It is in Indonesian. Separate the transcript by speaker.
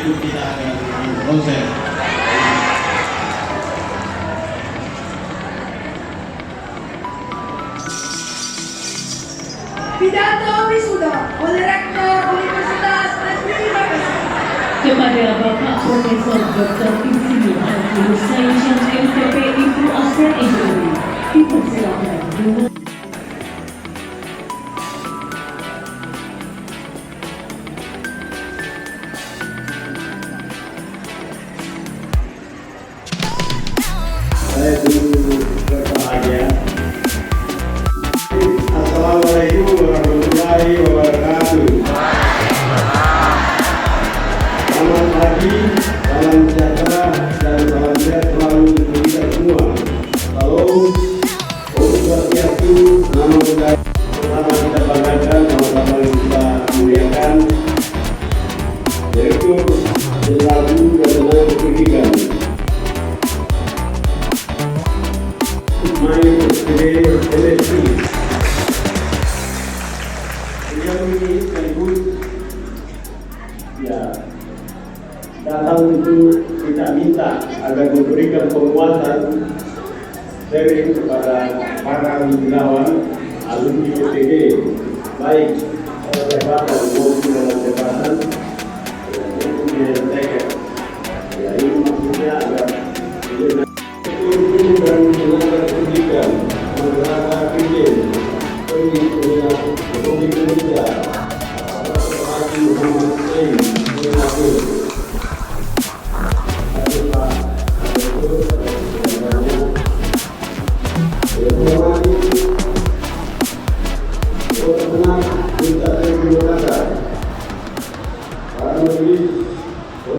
Speaker 1: lanjut kita akan konser.
Speaker 2: Pidato wisuda oleh Rektor Universitas Negeri Makassar.
Speaker 3: Kepada Bapak Profesor Dr. Insinyur Abdul Sayyid MTP Ibu Asep Indradi, dipersilakan dengan
Speaker 1: Saya dulu berbahagia. Assalamualaikum warahmatullahi wabarakatuh. Selamat pagi, salam sejahtera dan salam sehat selalu untuk kita semua. Salam, Om Swastiastu, Namo Buddhaya. Sama kita banggakan, sama-sama kita muliakan. Direktur Jenderal Guru dan Tenaga Pendidikan. Mayor SPD LSI. Beliau ini sekaligus datang untuk kita minta agar memberikan penguatan sering kepada para wisudawan alumni UPG, baik jabatan maupun dalam jabatan untuk